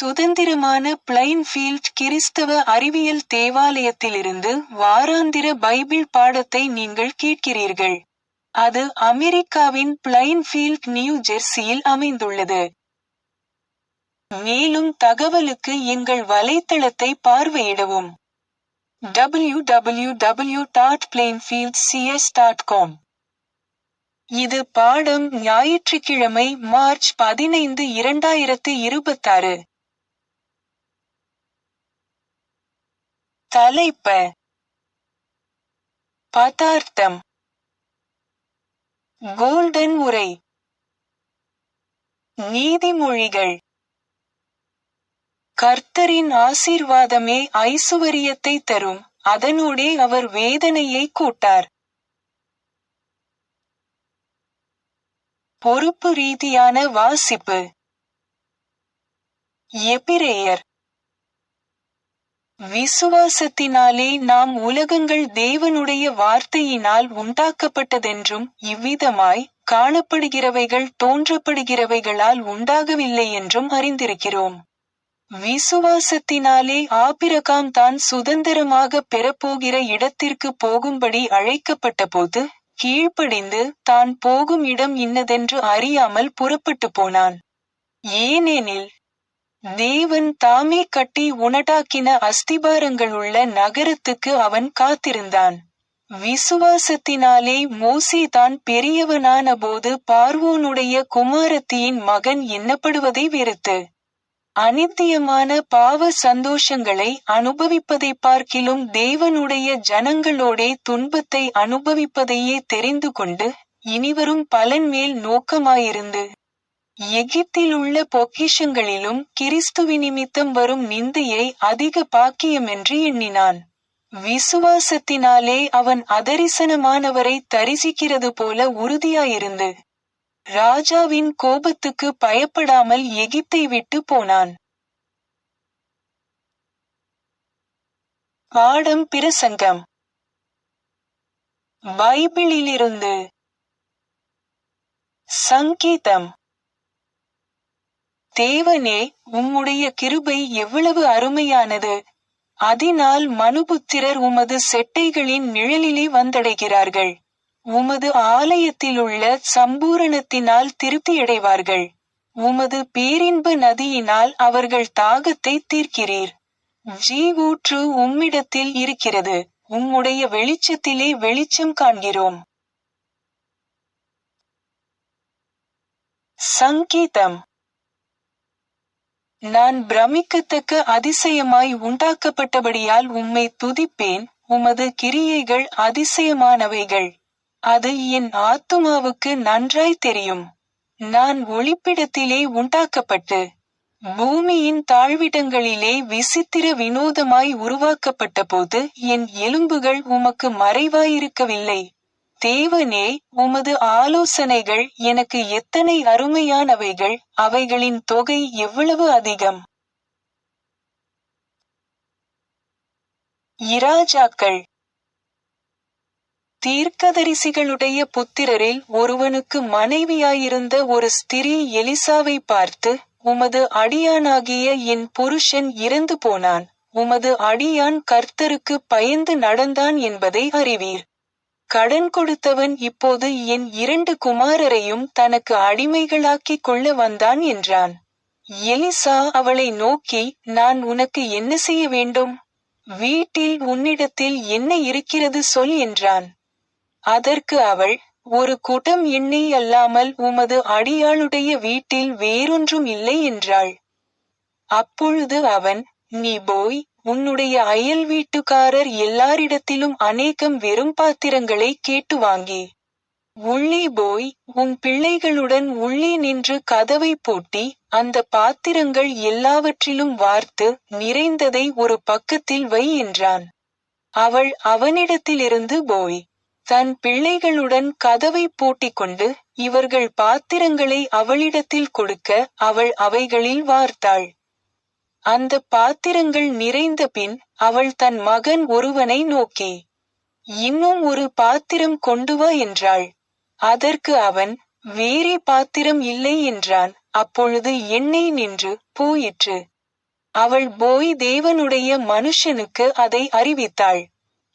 சுதந்திரமான பிளைன்ஃபீல்ட் கிறிஸ்தவ அறிவியல் தேவாலயத்திலிருந்து வாராந்திர பைபிள் பாடத்தை நீங்கள் கேட்கிறீர்கள். அது அமெரிக்காவின் பிளைன்ஃபீல்ட், நியூ ஜெர்சியில் அமைந்துள்ளது. மேலும் தகவலுக்கு எங்கள் வலைத்தளத்தை பார்வையிடவும். www.plainfieldcs.com. இது பாடம் ஞாயிற்றுக்கிழமை மார்ச் 15, 2026. தலைப்பு: பதார்த்தம். கோல்டன் உரை. நீதிமொழிகள். கர்த்தரின் ஆசீர்வாதமே ஐசுவரியத்தை தரும், அதனோடே அவர் வேதனையை கூட்டார். பொறுப்பு ரீதியான வாசிப்பு. எபிரேயர். விசுவாசத்தினாலே நாம் உலகங்கள் தேவனுடைய வார்த்தையினால் உண்டாக்கப்பட்டதென்றும், இவ்விதமாய் காணப்படுகிறவைகள் தோன்றப்படுகிறவைகளால் உண்டாகவில்லை என்றும் அறிந்திருக்கிறோம். விசுவாசத்தினாலே ஆபிரகாம் தான் சுதந்திரமாக பெறப்போகிற இடத்திற்கு போகும்படி அழைக்கப்பட்டபோது கீழ்ப்படிந்து தான் போகும் இடம் இன்னதென்று அறியாமல் புறப்பட்டு போனான். ஏனெனில் தேவன் தாமே கட்டி உணடாக்கின அஸ்திபாரங்களுள்ள நகரத்துக்கு அவன் காத்திருந்தான். விசுவாசத்தினாலே மோசே தான் பெரியவனான போது பார்வோனுடைய குமாரத்தியின் மகன் எண்ணப்படுவதை வெறுத்து அநித்தியமான பாவ சந்தோஷங்களை அனுபவிப்பதைப் பார்க்கிலும் தேவனுடைய ஜனங்களோடே துன்பத்தை அனுபவிப்பதையே தெரிந்து கொண்டு இனிவரும் பலன் மேல் நோக்கமாயிருந்து எகிப்திலுள்ள பொக்கிஷங்களிலும் கிறிஸ்துவினிமித்தம் வரும் நிந்தையை அதிக பாக்கியமென்று எண்ணினான். விசுவாசத்தினாலே அவன் அதரிசனமானவரை தரிசிக்கிறது போல உறுதியாயிருந்து ராஜாவின் கோபத்துக்கு பயப்படாமல் எகிப்தை விட்டு போனான். பாடம் பிரசங்கம். பைபிளிலிருந்து. சங்கீதம். தேவனே, உம்முடைய கிருபை எவ்வளவு அருமையானது! அதினால் மனுபுத்திரர் உமது செட்டைகளின் நிழலிலே வந்தடைகிறார்கள். உமது ஆலயத்திலுள்ள சம்பூரணத்தினால் திருப்தியடைவார்கள். உமது பேரின்ப நதியினால் அவர்கள் தாகத்தை தீர்க்கிறீர். ஜீவூற்று உம்மிடத்தில் இருக்கிறது, உம்முடைய வெளிச்சத்திலே வெளிச்சம் காண்கிறோம். சங்கீதம். நான் பிரமிக்கத்தக்க அதிசயமாய் உண்டாக்கப்பட்டபடியால் உம்மை துதிப்பேன், உமது கிரியைகள் அதிசயமானவைகள். அது என் ஆத்துமாவுக்கு நன்றாய் தெரியும். நான் ஒளிப்பிடத்திலே உண்டாக்கப்பட்டு பூமியின் தாழ்விடங்களிலே விசித்திர வினோதமாய் உருவாக்கப்பட்டபோது என் எலும்புகள் உமக்கு மறைவாயிருக்கவில்லை. தேவனே, உமது ஆலோசனைகள் எனக்கு எத்தனை அருமையானவைகள், அவைகளின் தொகை எவ்வளவு அதிகம்! இராஜாக்கள். தீர்க்கதரிசிகளுடைய புத்திரரில் ஒருவனுக்கு மனைவியாயிருந்த ஒரு ஸ்திரீ எலிசாவை பார்த்து, உமது அடியானாகிய என் புருஷன் இறந்து போனான், உமது அடியான் கர்த்தருக்கு பயந்து நடந்தான் என்பதை அறிவீர். கடன் கொடுத்தவன் இப்போது என் 2 குமாரரையும் தனக்கு அடிமைகளாக்கிக் கொள்ள வந்தான் என்றான். எலிசா அவளை நோக்கி, நான் உனக்கு என்ன செய்ய வேண்டும்? வீட்டில் உன்னிடத்தில் என்ன இருக்கிறது சொல் என்றான். அதற்கு அவள், ஒரு குடம் எண்ணெய் அல்லாமல் உமது அடியாளுடைய வீட்டில் வேறொன்றும் இல்லை என்றாள். அப்பொழுது அவன், நீ போய் உன்னுடைய அயல் வீட்டுக்காரர் எல்லாரிடத்திலும் அநேகம் வெறும் பாத்திரங்களை கேட்டு வாங்கி உள்ளே போய் உன் பிள்ளைகளுடன் உள்ளே நின்று கதவை பூட்டி அந்த பாத்திரங்கள் எல்லாவற்றிலும் வார்த்து நிறைந்ததை ஒரு பக்கத்தில் வை என்றான். அவள் அவனிடத்திலிருந்து போய் தன் பிள்ளைகளுடன் கதவை பூட்டிக்கொண்டு இவர்கள் பாத்திரங்களை அவளிடத்தில் கொடுக்க அவள் அவைகளில் வார்த்தாள். அந்த பாத்திரங்கள் நிறைந்த பின் அவள் தன் மகன் ஒருவனை நோக்கி, இன்னும் ஒரு பாத்திரம் கொண்டு வா என்றாள். அதற்கு அவன், வேறே பாத்திரம் இல்லை என்றான். அப்பொழுது எண்ணெய் நின்று போயிற்று. அவள் போய் தேவனுடைய மனுஷனுக்கு அதை அறிவித்தாள்.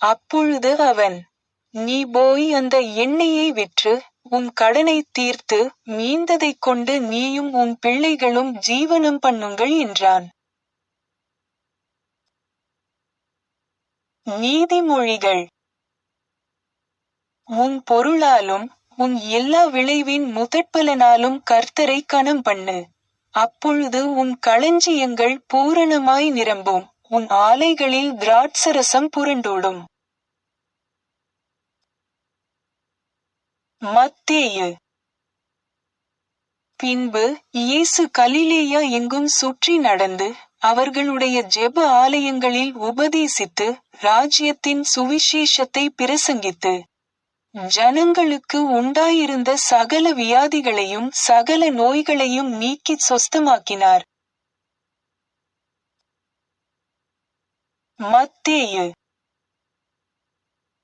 அப்பொழுது அவன், நீ போய் அந்த எண்ணெயை விற்று உன் கடனைத் தீர்த்து மீந்ததைக் கொண்டு நீயும் உன் பிள்ளைகளும் ஜீவனம் பண்ணுங்கள் என்றான். நீதிமொழிகள். உன் பொருளாலும் உன் எல்லா விளைவின் முதற்பலனாலும் கர்த்தரை கனம் பண்ணு. அப்பொழுது உன் களஞ்சியங்கள் பூரணமாய் நிரம்பும், உன் ஆலைகளில் திராட்சரசம் புரண்டோடும். மத்தேயு. பின்பு இயேசு கலிலேயா எங்கும் சுற்றி நடந்து அவர்களுடைய ஜெப ஆலயங்களில் உபதேசித்து ராஜ்யத்தின் சுவிசேஷத்தை பிரசங்கித்து ஜனங்களுக்கு உண்டாயிருந்த சகல வியாதிகளையும் சகல நோய்களையும் நீக்கிச் சொஸ்தமாக்கினார். மத்தேயு.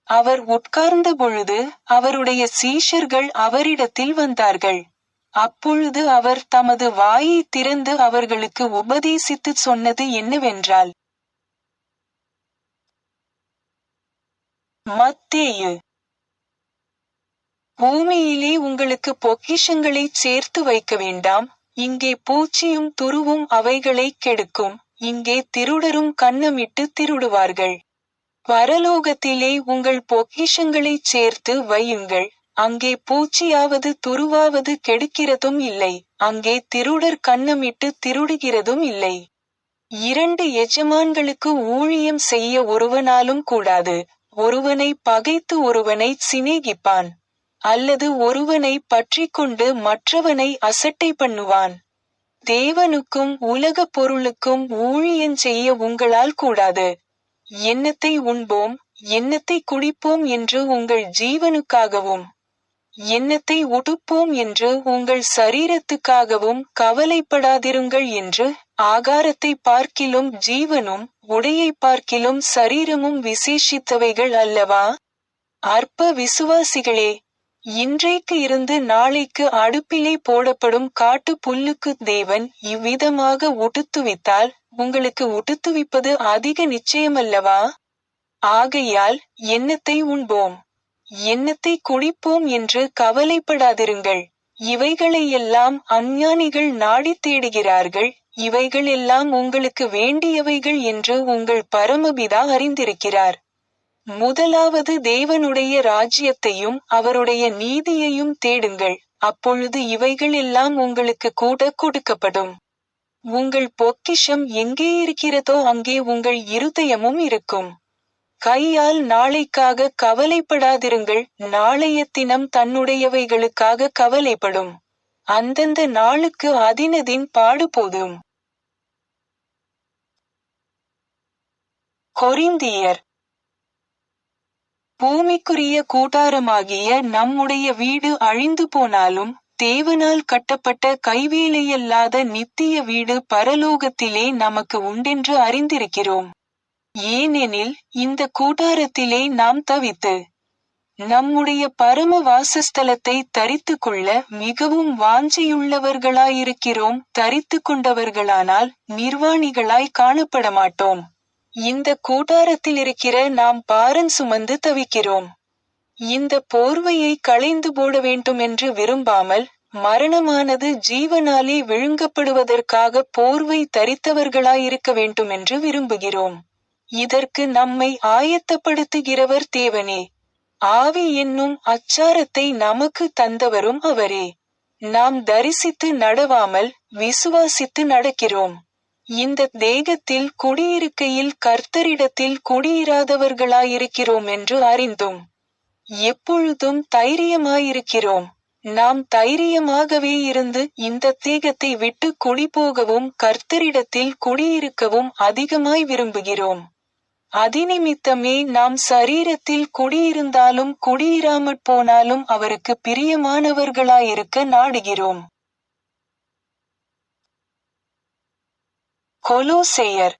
அவர் உட்கார்ந்த பொழுது அவருடைய சீஷர்கள் அவரிடத்தில் வந்தார்கள். அப்பொழுது அவர் தமது வாயை திறந்து அவர்களுக்கு உபதேசித்துச் சொன்னது என்னவென்றால், மத்தேயு. பூமியிலே உங்களுக்கு பொக்கிஷங்களைச் சேர்த்து வைக்க வேண்டாம், இங்கே பூச்சியும் துருவும் அவைகளைக் கெடுக்கும், இங்கே திருடரும் கன்னமிட்டு திருடுவார்கள். பரலோகத்திலே உங்கள் பொக்கிஷங்களைச் சேர்த்து வையுங்கள், அங்கே பூச்சியாவது துருவாவது கெடுக்கிறதும் இல்லை, அங்கே திருடர் கன்னமிட்டு திருடுகிறதும் இல்லை. 2 எஜமான்களுக்கு ஊழியம் செய்ய ஒருவனாலும் கூடாது. ஒருவனை பகைத்து ஒருவனை சிநேகிப்பான், அல்லது ஒருவனை பற்றிக்கொண்டு மற்றவனை அசட்டை பண்ணுவான். தேவனுக்கும் உலகப் பொருளுக்கும் ஊழியம் செய்ய உங்களால் கூடாது. என்னத்தை உண்போம், என்னத்தை குடிப்போம் என்று உங்கள் ஜீவனுக்காகவும் என்னத்தை உடுப்போம் என்று உங்கள் சரீரத்துக்காகவும் கவலைப்படாதிருங்கள் என்று, ஆகாரத்தை பார்க்கிலும் ஜீவனும் உடையை பார்க்கிலும் சரீரமும் விசேஷித்தவைகள் அல்லவா? அற்ப விசுவாசிகளே, இன்றைக்கு இருந்து நாளைக்கு அடுப்பிலே போடப்படும் காட்டு புல்லுக்கு தேவன் இவ்விதமாக உடுத்துவித்தால் உங்களுக்கு உடுத்துவிப்பது அதிக நிச்சயமல்லவா? ஆகையால் என்னத்தை உண்போம், என்னத்தை குடிப்போம் என்று கவலைப்படாதிருங்கள். இவைகளையெல்லாம் அஞ்ஞானிகள் நாடித் தேடுகிறார்கள். இவைகள் எல்லாம் உங்களுக்கு வேண்டியவைகள் என்று உங்கள் பரமபிதா அறிந்திருக்கிறார். முதலாவது தேவனுடைய ராஜ்யத்தையும் அவருடைய நீதியையும் தேடுங்கள், அப்பொழுது இவைகள் எல்லாம் உங்களுக்கு கூட கொடுக்கப்படும். உங்கள் பொக்கிஷம் எங்கே இருக்கிறதோ அங்கே உங்கள் இருதயமும் இருக்கும். கையால் நாளைக்காக கவலைப்படாதிருங்கள், நாளைய தினம் தன்னுடையவைகளுக்காக கவலைப்படும். அந்தந்த நாளுக்கு அதினதின் பாடு போதும். கொரிந்தியர். பூமிக்குரிய கூடாரமாகிய நம்முடைய வீடு அழிந்து போனாலும் தேவனால் கட்டப்பட்ட கைவேலையல்லாத நித்திய வீடு பரலோகத்திலே நமக்கு உண்டென்று அறிந்திருக்கிறோம். ஏனெனில் இந்த கூடாரத்திலே நாம் தவித்து நம்முடைய பரம வாசஸ்தலத்தை தரித்து கொள்ள மிகவும் வாஞ்சையுள்ளவர்களாயிருக்கிறோம். தரித்து கொண்டவர்களானால் நிர்வாணிகளாய் காணப்பட மாட்டோம். இந்த கூடாரத்தில் இருக்கிற நாம் பாரம் சுமந்து தவிக்கிறோம். இந்த போர்வையை களைந்து போட வேண்டுமென்று விரும்பாமல், மரணமானது ஜீவனாலே விழுங்கப்படுவதற்காக போர்வை தரித்தவர்களாயிருக்க வேண்டுமென்று விரும்புகிறோம். இதற்கு நம்மை ஆயத்தப்படுத்துகிறவர் தேவனே. ஆவி என்னும் அச்சாரத்தை நமக்கு தந்தவரும் அவரே. நாம் தரிசித்து நடவாமல் விசுவாசித்து நடக்கிறோம். இந்த தேகத்தில் குடியிருக்கையில் கர்த்தரிடத்தில் குடியிராதவர்களாயிருக்கிறோம் என்று அறிந்தும் எப்பொழுதும் தைரியமாயிருக்கிறோம். நாம் தைரியமாகவே இருந்து இந்த தேகத்தை விட்டு குடிபோகவும் கர்த்தரிடத்தில் குடியிருக்கவும் அதிகமாய் விரும்புகிறோம். அதினிமித்தமே நாம் சரீரத்தில் குடியிருந்தாலும் குடியிராமற் போனாலும் அவருக்கு பிரியமானவர்களாயிருக்க நாடுகிறோம். கொலோசேயர்.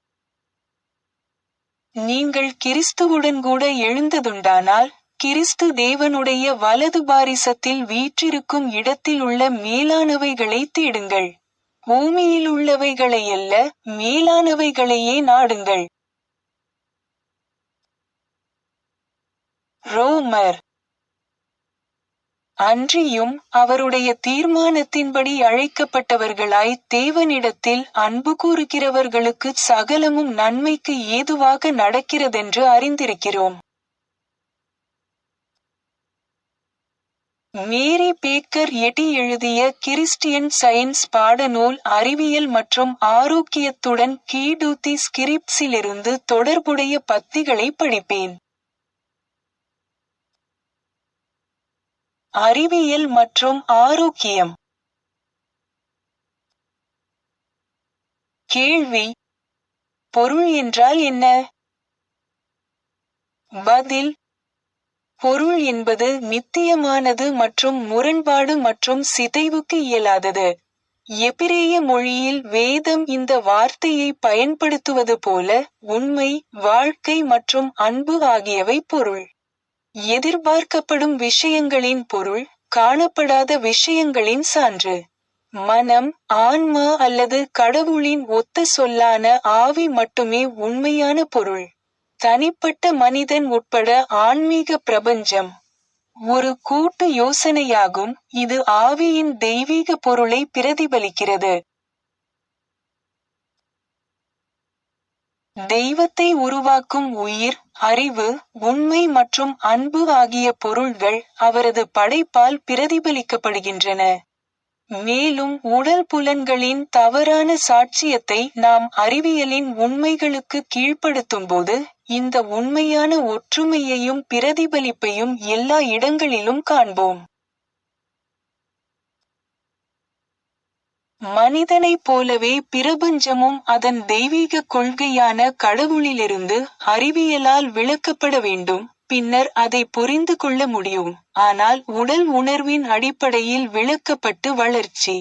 நீங்கள் கிறிஸ்துவுடன் கூட எழுந்ததுண்டானால் கிறிஸ்து தேவனுடைய வலது பாரிசத்தில் வீற்றிருக்கும் இடத்தில் உள்ள மேலானவைகளை தேடுங்கள். பூமியிலுள்ளவைகளையல்ல, மேலானவைகளையே நாடுங்கள். ரோமர். அன்றியும் அவருடைய தீர்மானத்தின்படி அழைக்கப்பட்டவர்களாய் தேவனிடத்தில் அன்பு கூறுகிறவர்களுக்குச் சகலமும் நன்மைக்கு ஏதுவாக நடக்கிறதென்று அறிந்திருக்கிறோம். மேரி பேக்கர் எட்டி எழுதிய கிறிஸ்டியன் சயின்ஸ் பாடநூல் அறிவியல் மற்றும் ஆரோக்கியத்துடன் கீடூத்தி ஸ்கிரிப்ட்ஸிலிருந்து தொடர்புடைய பத்திகளை படிப்பேன். அறிவியல் மற்றும் ஆரோக்கியம். கேள்வி: பொருள் என்றால் என்ன? பதில்: பொருள் என்பது நித்தியமானது மற்றும் முரண்பாடு மற்றும் சிதைவுக்கு இயலாதது. எபிரேய மொழியில் வேதம் இந்த வார்த்தையை பயன்படுத்துவது போல, உண்மை, வாழ்க்கை மற்றும் அன்பு ஆகியவை பொருள். எதிர்பார்க்கப்படும் விஷயங்களின் பொருள், காணப்படாத விஷயங்களின் சான்று. மனம், ஆன்மா அல்லது கடவுளின் ஒத்த சொல்லான ஆவி மட்டுமே உண்மையான பொருள். தனிப்பட்ட மனிதன் உட்பட ஆன்மீக பிரபஞ்சம் ஒரு கூட்டு யோசனையாகும், இது ஆவியின் தெய்வீக பொருளை பிரதிபலிக்கிறது. தெய்வத்தை உருவாக்கும் உயிர், அறிவு, உண்மை மற்றும் அன்பு ஆகிய பொருள்கள் அவரது படைப்பால் பிரதிபலிக்கப்படுகின்றன. மேலும் உடல் புலன்களின் தவறான சாட்சியத்தை நாம் அறிவியலின் உண்மைகளுக்கு கீழ்ப்படுத்தும்போது, இந்த உண்மையான ஒற்றுமையையும் பிரதிபலிப்பையும் எல்லா இடங்களிலும் காண்போம். மனிதனைப் போலவே பிரபஞ்சமும் அதன் தெய்வீக கொள்கையான கடவுளிலிருந்து அறிவியலால் விளக்கப்பட வேண்டும், பின்னர் அதை புரிந்து கொள்ள முடியும். ஆனால் உடல் உணர்வின் அடிப்படையில் விளக்கப்பட்டு வளர்ச்சி,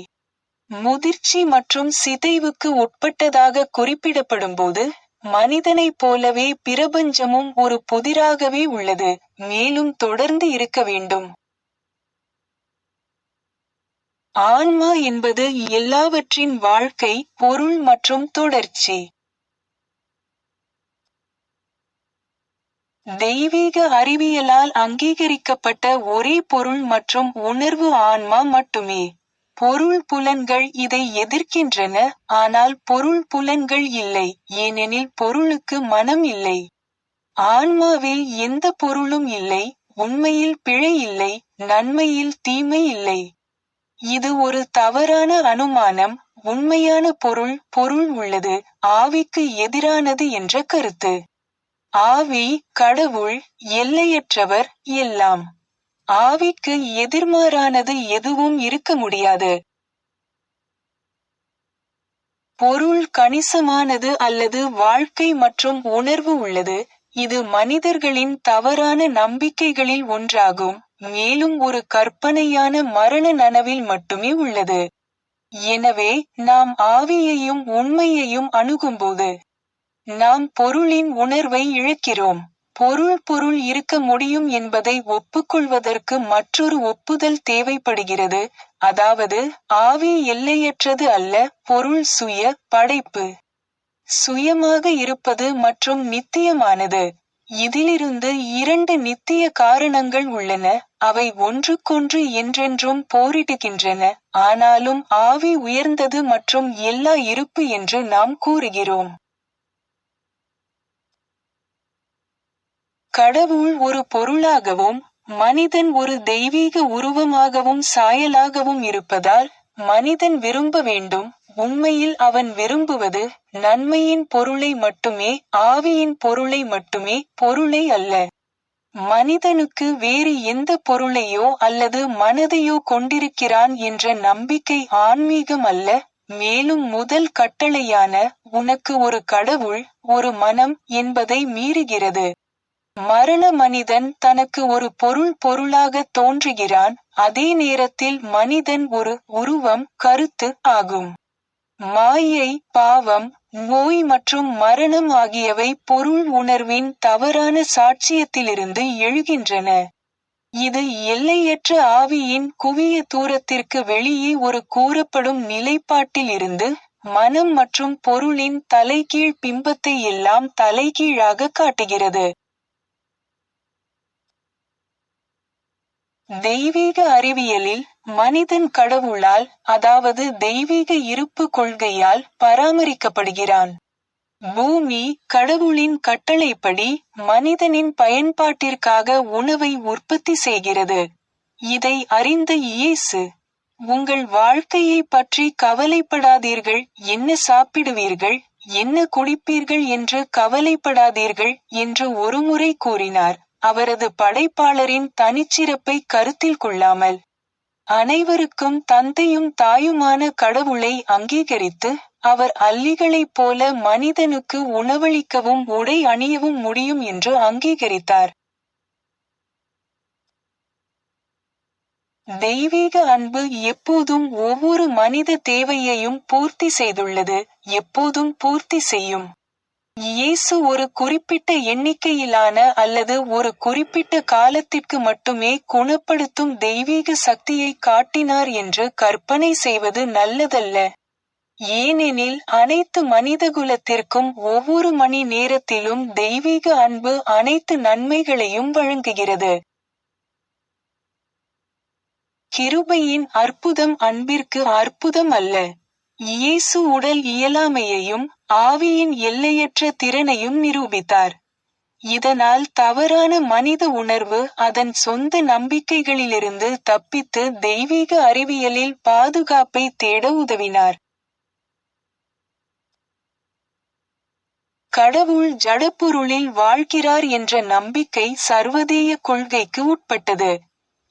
முதிர்ச்சி மற்றும் சிதைவுக்கு உட்பட்டதாக குறிப்பிடப்படும்போது, மனிதனைப் போலவே பிரபஞ்சமும் ஒரு புதிராகவே உள்ளது, மேலும் தொடர்ந்து இருக்க வேண்டும். ஆன்மா என்பது எல்லாவற்றின் வாழ்க்கை, பொருள் மற்றும் தொடர்ச்சி. தெய்வீக அறிவியலால் அங்கீகரிக்கப்பட்ட ஒரே பொருள் மற்றும் உணர்வு ஆன்மா மட்டுமே. பொருள் புலன்கள் இதை எதிர்க்கின்றன, ஆனால் பொருள் புலன்கள் இல்லை, ஏனெனில் பொருளுக்கு மனம் இல்லை. ஆன்மாவில் எந்த பொருளும் இல்லை, உண்மையில் பிழை இல்லை, நன்மையில் தீமை இல்லை. இது ஒரு தவறான அனுமானம். உண்மையான பொருள், பொருள் உள்ளது, ஆவிக்கு எதிரானது என்ற கருத்து. ஆவி, கடவுள், எல்லையற்றவர், எல்லாம். ஆவிக்கு எதிர்மாறானது எதுவும் இருக்க முடியாது. பொருள் கணிசமானது அல்லது வாழ்க்கை மற்றும் உணர்வு உள்ளது, இது மனிதர்களின் தவறான நம்பிக்கைகளில் ஒன்றாகும், மேலும் ஒரு கற்பனையான மரண நனவில் மட்டுமே உள்ளது. எனவே, நாம் ஆவியையும் உண்மையையும் அணுகும்போது, நாம் பொருளின் உணர்வை இழக்கிறோம். பொருள் இருக்க முடியும் என்பதை ஒப்புக்கொள்வதற்கு மற்றொரு ஒப்புதல் தேவைப்படுகிறது, அதாவது, ஆவி எல்லையற்றது அல்ல, பொருள் சுய படைப்பு. சுயமாக இருப்பது மற்றும் நித்தியமானது. இதிலிருந்து இரண்டு நித்திய காரணங்கள் உள்ளன, அவை ஒன்றுக்கொன்று என்றென்றும் போரிடுகின்றன, ஆனாலும் ஆவி உயர்ந்தது மற்றும் எல்லா இருப்பு என்று நாம் கூறுகிறோம். கடவுள் ஒரு பொருளாகவும், மனிதன் ஒரு தெய்வீக உருவமாகவும் சாயலாகவும் இருப்பதால், மனிதன் விரும்ப வேண்டும். உண்மையில் அவன் விரும்புவது, நன்மையின் பொருளை மட்டுமே, ஆவியின் பொருளை மட்டுமே, பொருளை அல்ல. மனிதனுக்கு வேறு எந்த பொருளையோ அல்லது மனதையோ கொண்டிருக்கிறான் என்ற நம்பிக்கை ஆன்மீகம் அல்ல, மேலும் முதல் கட்டளையான, உனக்கு ஒரு கடவுள், ஒரு மனம், என்பதை மீறுகிறது. மரண மனிதன் தனக்கு ஒரு பொருளாக தோன்றுகிறான், அதே நேரத்தில் மனிதன் ஒரு உருவம், கருத்து ஆகும். மாயை, பாவம், நோய் மற்றும் மரணம் ஆகியவை பொருள் உணர்வின் தவறான சாட்சியத்திலிருந்து எழுகின்றன. இது எல்லையற்ற ஆவியின் குவிய தூரத்திற்கு வெளியே ஒரு கூறப்படும் நிலைப்பாட்டில் இருந்து, மனம் மற்றும் பொருளின் தலைகீழ் பிம்பத்தை எல்லாம் தலைகீழாக காட்டுகிறது. தெய்வீக அறிவியலில், மனிதன் கடவுளால், அதாவது தெய்வீக இருப்பு கொள்கையால் பராமரிக்கப்படுகிறான். பூமி, கடவுளின் கட்டளைப்படி, மனிதனின் பயன்பாட்டிற்காக உணவை உற்பத்தி செய்கிறது. இதை அறிந்த இயேசு, உங்கள் வாழ்க்கையைப் பற்றி கவலைப்படாதீர்கள், என்ன சாப்பிடுவீர்கள், என்ன குடிப்பீர்கள் என்று கவலைப்படாதீர்கள் என்று ஒருமுறை கூறினார், அவரது படைப்பாளரின் தனிச்சிறப்பை கருத்தில் கொள்ளாமல். அனைவருக்கும் தந்தையும் தாயுமான கடவுளை அங்கீகரித்து, அவர் அல்லிகளைப் போல மனிதனுக்கு உணவளிக்கவும் உடை அணியவும் முடியும் என்று அங்கீகரித்தார். தெய்வீக அன்பு எப்போதும் ஒவ்வொரு மனித தேவையையும் பூர்த்தி செய்துள்ளது, எப்போதும் பூர்த்தி செய்யும். இயேசு ஒரு குறிப்பிட்ட எண்ணிக்கையிலான அல்லது ஒரு குறிப்பிட்ட காலத்திற்கு மட்டுமே குணப்படுத்தும் தெய்வீக சக்தியை காட்டினார் என்று கற்பனை செய்வது நல்லதல்ல. ஏனெனில் அனைத்து மனிதகுலத்திற்கும் ஒவ்வொரு மணி நேரத்திலும் தெய்வீக அன்பு அனைத்து நன்மைகளையும் வழங்குகிறது. கிருபையின் அற்புதம் அன்பிற்கு அற்புதம் அல்ல. இயேசு உடல் இயலாமையையும் ஆவியின் எல்லையற்ற திறனையும் நிரூபித்தார். இதனால் தவறான மனித உணர்வு அதன் சொந்த நம்பிக்கைகளிலிருந்து தப்பித்து தெய்வீக அறிவியலில் பாதுகாப்பை தேட உதவினார். கடவுள் ஜடப்பொருளில் வாழ்கிறார் என்ற நம்பிக்கை சர்வதேய கொள்கைக்கு உட்பட்டது.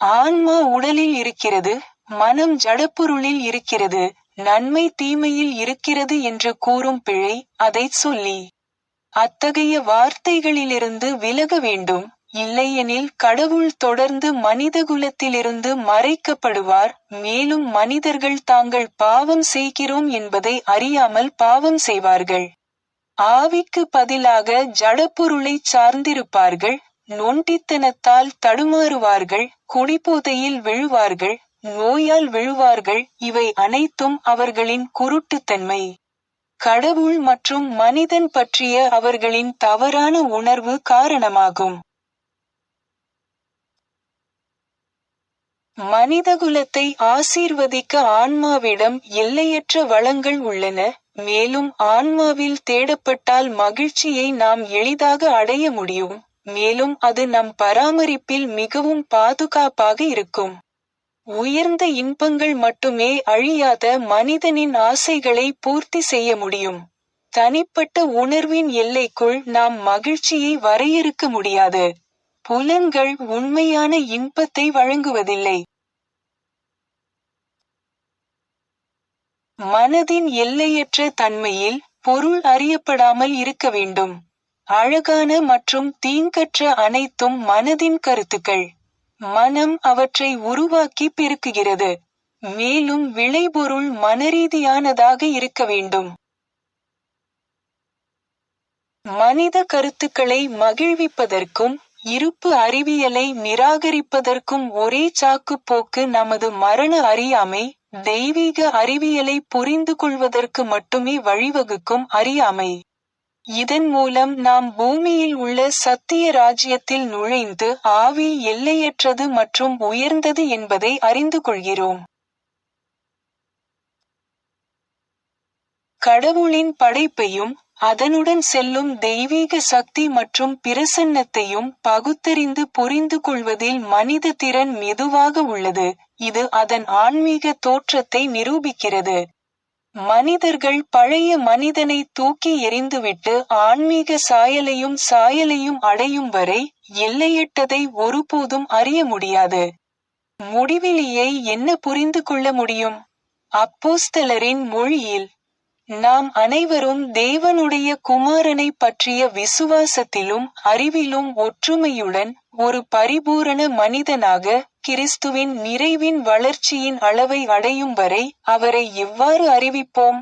ஆன்மா உடலில் இருக்கிறது, மனம் ஜடப்பொருளில் இருக்கிறது, நன்மை தீமையில் இருக்கிறது என்று கூறும் பிழை, அதைச் சொல்லி அத்தகைய வார்த்தைகளிலிருந்து விலக வேண்டும். இல்லையெனில் கடவுள் தொடர்ந்து மனிதகுலத்திலிருந்து மறைக்கப்படுவார், மேலும் மனிதர்கள் தாங்கள் பாவம் செய்கிறோம் என்பதை அறியாமல் பாவம் செய்வார்கள். ஆவிக்கு பதிலாக ஜடப்பொருளைச் சார்ந்திருப்பார்கள், நொண்டித்தனத்தால் தடுமாறுவார்கள், குடிபோதையில் விழுவார்கள், நோயால் விழுவார்கள். இவை அனைத்தும் அவர்களின் குருட்டுத்தன்மை. கடவுள் மற்றும் மனிதன் பற்றிய அவர்களின் தவறான உணர்வு காரணமாகும். மனிதகுலத்தை ஆசீர்வதிக்க ஆன்மாவிடம் எல்லையற்ற வளங்கள் உள்ளன, மேலும் ஆன்மாவில் தேடப்பட்டால் மகிழ்ச்சியை நாம் எளிதாக அடைய முடியும், மேலும் அது நம் பராமரிப்பில் மிகவும் பாதுகாப்பாக இருக்கும். உயர்ந்த இன்பங்கள் மட்டுமே அழியாத மனிதனின் ஆசைகளை பூர்த்தி செய்ய முடியும். தனிப்பட்ட உணர்வின் எல்லைக்குள் நாம் மகிழ்ச்சியை வரையறுக்க முடியாது. புலன்கள் உண்மையான இன்பத்தை வழங்குவதில்லை. மனதின் எல்லையற்ற தன்மையில் பொருள் அறியப்படாமல் இருக்க வேண்டும். அழகான மற்றும் தீங்கற்ற அனைத்தும் மனதின் கருத்துக்கள். மனம் அவற்றை உருவாக்கி பெருக்குகிறது, மேலும் விளைபொருள் மனரீதியானதாக இருக்க வேண்டும். மனித கருத்துக்களை மகிழ்விப்பதற்கும் இருப்பு அறிவியலை நிராகரிப்பதற்கும் ஒரே சாக்குப் போக்கு நமது மரண அறியாமை. தெய்வீக அறிவியலை புரிந்து கொள்வதற்கு மட்டுமே வழிவகுக்கும் அறியாமை. இதன் மூலம் நாம் பூமியில் உள்ள சத்திய ராஜ்யத்தில் நுழைந்து ஆவி எல்லையற்றது மற்றும் உயர்ந்தது என்பதை அறிந்து கொள்கிறோம். கடவுளின் படைப்பையும் அதனுடன் செல்லும் தெய்வீக சக்தி மற்றும் பிரசன்னத்தையும் பகுத்தறிந்து புரிந்து கொள்வதில் மனித திறன் மெதுவாக உள்ளது. இது அதன் ஆன்மீக தோற்றத்தை நிரூபிக்கிறது. மனிதர்கள் பழைய மனிதனை தூக்கி எறிந்துவிட்டு ஆன்மீக சாயலையும் அடையும் வரை எல்லையற்றதை ஒருபோதும் அறிய முடியாது. முடிவிலியை என்ன புரிந்து கொள்ள முடியும்? அப்போஸ்தலரின் மொழியில், நாம் அனைவரும் தேவனுடைய குமாரனை பற்றிய விசுவாசத்திலும் அறிவிலும் ஒற்றுமையுடன் ஒரு பரிபூரண மனிதனாக கிறிஸ்துவின் நிறைவின் வளர்ச்சியின் அளவை அடையும் வரை அவரை எவ்வாறு அறிவிப்போம்?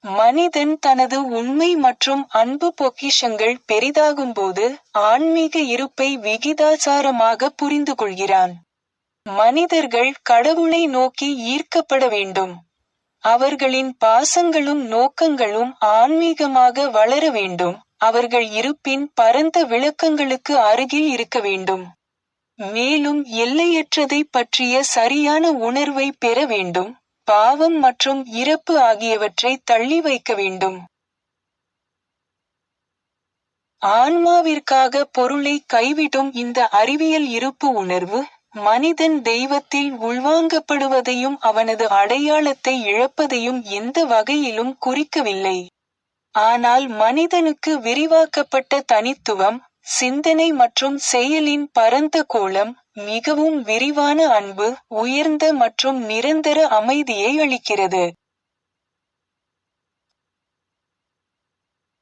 மனிதன் தனது உண்மை மற்றும் அன்பு பொக்கிஷங்கள் பெரிதாகும்போது ஆன்மீக இருப்பை விகிதாசாரமாக புரிந்து கொள்கிறான். மனிதர்கள் கடவுளை நோக்கி ஈர்க்கப்பட வேண்டும். அவர்களின் பாசங்களும் நோக்கங்களும் ஆன்மீகமாக வளர வேண்டும். அவர்கள் இருப்பின் பரந்த விளக்கங்களுக்கு அருகில் இருக்க வேண்டும். மேலும் எல்லையற்றதைப் பற்றிய சரியான உணர்வை பெற வேண்டும். பாவம் மற்றும் இறப்பு ஆகியவற்றை தள்ளி வைக்க வேண்டும். ஆன்மாவிற்காக பொருளை கைவிடும் இந்த அறிவியல் இருப்பு உணர்வு, மனிதன் தெய்வத்தில் உள்வாங்கப்படுவதையும் அவனது அடையாளத்தை இழப்பதையும் எந்த வகையிலும் குறிக்கவில்லை. ஆனால் மனிதனுக்கு விரிவாக்கப்பட்ட தனித்துவம், சிந்தனை மற்றும் செயலின் பரந்த கோளம், மிகவும் விரிவான அன்பு, உயர்ந்த மற்றும் நிரந்தர அமைதியை அளிக்கிறது.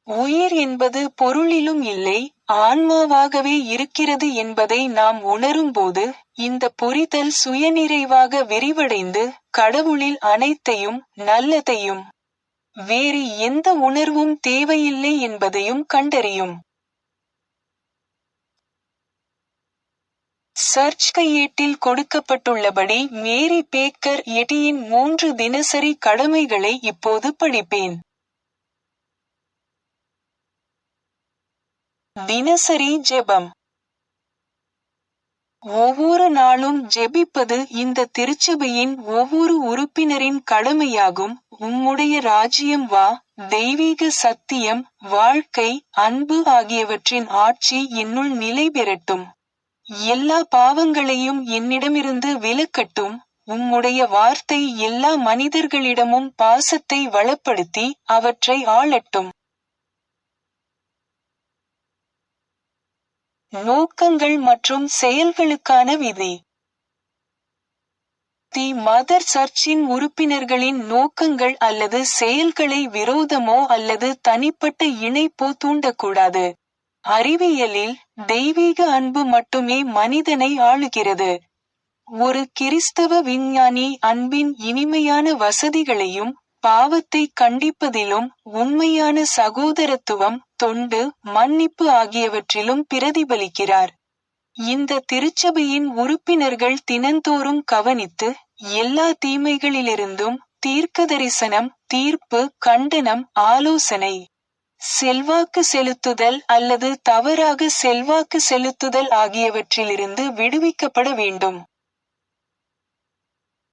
உயிர் என்பது பொருளிலும் இல்லை, ஆன்மாவாகவே இருக்கிறது என்பதை நாம் உணரும்போது, இந்த புரிதல் சுயநிறைவாக விரிவடைந்து, கடவுளில் அனைத்தையும், நல்லதையும், வேறு எந்த உணர்வும் தேவையில்லை என்பதையும் கண்டறியும். சர்ச் கையேட்டில் கொடுக்கப்பட்டுள்ளபடி மேரி பேக்கர் எட்டியின் 3 தினசரி கடமைகளை இப்போது படிப்பேன். தினசரி ஜெபம். ஒவ்வொரு நாளும் ஜெபிப்பது இந்த திருச்சபையின் ஒவ்வொரு உறுப்பினரின் கடமையாகும். உம்முடைய ராஜ்யம் வா, தெய்வீக சத்தியம், வாழ்க்கை, அன்பு ஆகியவற்றின் ஆட்சி என்னுள் நிலை பெறட்டும். எல்லா பாவங்களையும் என்னிடமிருந்து விலக்கட்டும். உம்முடைய வார்த்தை எல்லா மனிதர்களிடமும் பாசத்தை வளப்படுத்தி அவற்றை ஆளட்டும். நோக்கங்கள் மற்றும் செயல்களுக்கான விதி. தி மதர் சர்ச்சின் உறுப்பினர்களின் நோக்கங்கள் அல்லது செயல்களை விரோதமோ அல்லது தனிப்பட்ட இணைப்போ தூண்டக்கூடாது. அறிவியலில், தெய்வீக அன்பு மட்டுமே மனிதனை ஆளுகிறது. ஒரு கிறிஸ்தவ விஞ்ஞானி அன்பின் இனிமையான வசதிகளையும், பாவத்தை கண்டிப்பதிலும், உண்மையான சகோதரத்துவம், தொண்டு, மன்னிப்பு ஆகியவற்றிலும் பிரதிபலிக்கிறார். இந்த திருச்சபையின் உறுப்பினர்கள் தினந்தோறும் கவனித்து, எல்லா தீமைகளிலிருந்தும் தீர்க்கதரிசனம், தீர்ப்பு, கண்டனம், ஆலோசனை, செல்வாக்கு செலுத்துதல் அல்லது தவறாக செல்வாக்கு செலுத்துதல் ஆகியவற்றிலிருந்து விடுவிக்கப்பட வேண்டும்.